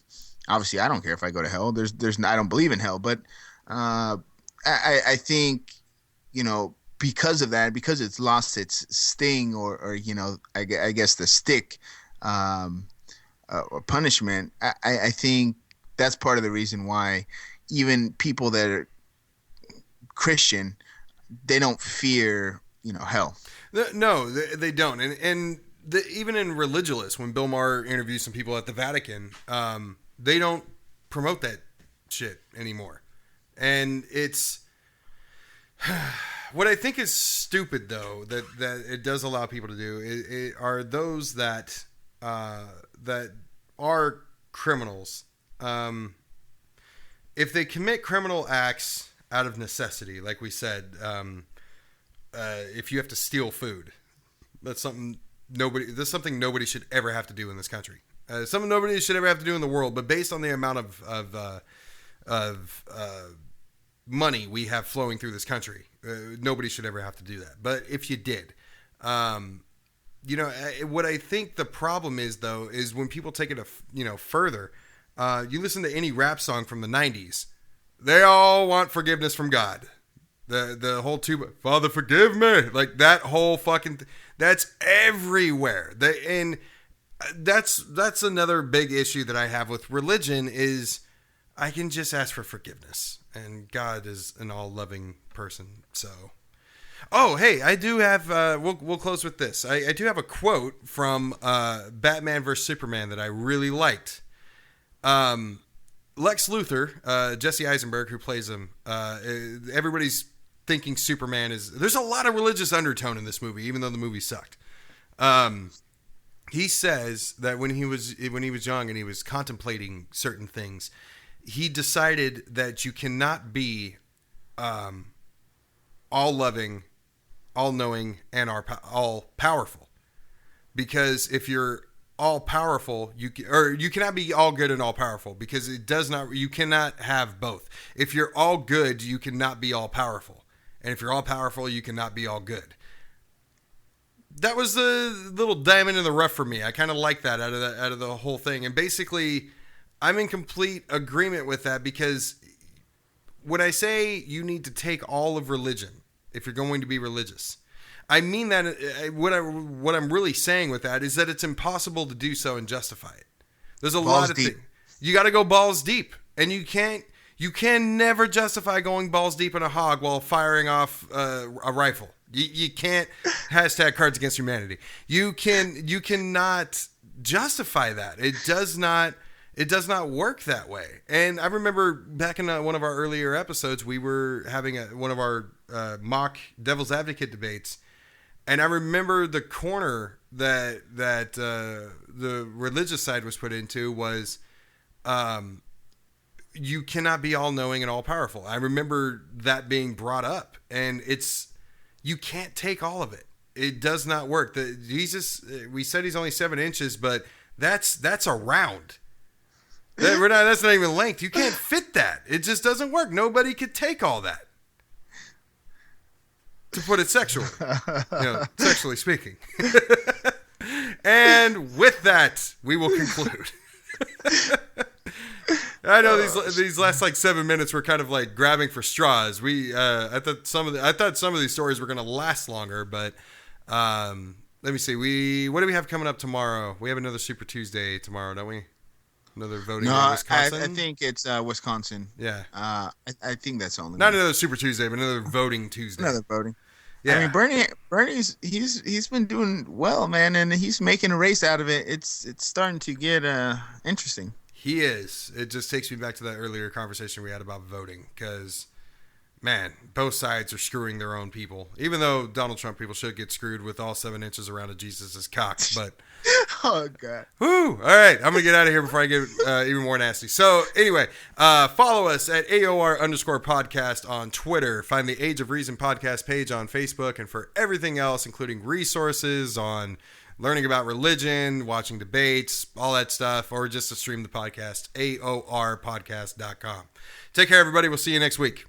obviously, I don't care if I go to hell. I don't believe in hell, but I think because of that, because it's lost its sting or I guess the stick or punishment. I think that's part of the reason why even people that are Christian, they don't fear hell. No, they don't. And even in Religulous, when Bill Maher interviews some people at the Vatican, they don't promote that shit anymore. And it's what I think is stupid, though, that it does allow people to do are those that are criminals. If they commit criminal acts out of necessity, like we said, if you have to steal food, that's something nobody should ever have to do in this country. Something nobody should ever have to do in the world. But based on the amount of money we have flowing through this country, nobody should ever have to do that. But if you did, what I think the problem is, though, is when people take it further. You listen to any rap song from the 90s, they all want forgiveness from God. The whole tuba, Father forgive me, like that whole fucking that's everywhere. That's another big issue that I have with religion is I can just ask for forgiveness, and God is an all-loving person. So, oh hey, I do have. We'll close with this. I do have a quote from Batman vs Superman that I really liked. Lex Luthor, Jesse Eisenberg, who plays him, everybody's thinking Superman is... There's a lot of religious undertone in this movie, even though the movie sucked. He says that when he was young and he was contemplating certain things, he decided that you cannot be all-loving, all-knowing, and all-powerful. Because if you're all-powerful, you cannot be all good and all-powerful, because you cannot have both. If you're all good, you cannot be all-powerful. And if you're all-powerful, you cannot be all good. That was the little diamond in the rough for me. I kind of like that out of the whole thing. And basically, I'm in complete agreement with that, because when I say you need to take all of religion, if you're going to be religious, I mean that what I'm really saying with that is that it's impossible to do so and justify it. There's a lot of things. You got to go balls deep, and you can never justify going balls deep in a hog while firing off a rifle. You can't hashtag Cards Against Humanity. You cannot justify that. It does not work that way. And I remember back in one of our earlier episodes, we were having one of our mock Devil's Advocate debates. And I remember the corner that the religious side was put into was, you cannot be all-knowing and all-powerful. I remember that being brought up, and you can't take all of it. It does not work. Jesus, we said he's only 7 inches, but that's a round. That's not even length. You can't fit that. It just doesn't work. Nobody could take all that. To put it sexually, sexually speaking. And with that, we will conclude. I know these last 7 minutes were kind of like grabbing for straws. I thought some of these stories were going to last longer, but let me see. What do we have coming up tomorrow? We have another Super Tuesday tomorrow, don't we? Another voting in Wisconsin? I think it's Wisconsin. Yeah. I think that's only. Not another Super Tuesday, but another voting Tuesday. Another voting. Yeah. I mean, Bernie's he's been doing well, man, and he's making a race out of it. It's starting to get interesting. He is. It just takes me back to that earlier conversation we had about voting, because, man, both sides are screwing their own people. Even though Donald Trump people should get screwed with all 7 inches around of Jesus' cock, but... Oh, God. Whew. All right. I'm going to get out of here before I get even more nasty. So, anyway, follow us at AOR_podcast on Twitter. Find the Age of Reason podcast page on Facebook. And for everything else, including resources on learning about religion, watching debates, all that stuff, or just to stream the podcast, AORpodcast.com. Take care, everybody. We'll see you next week.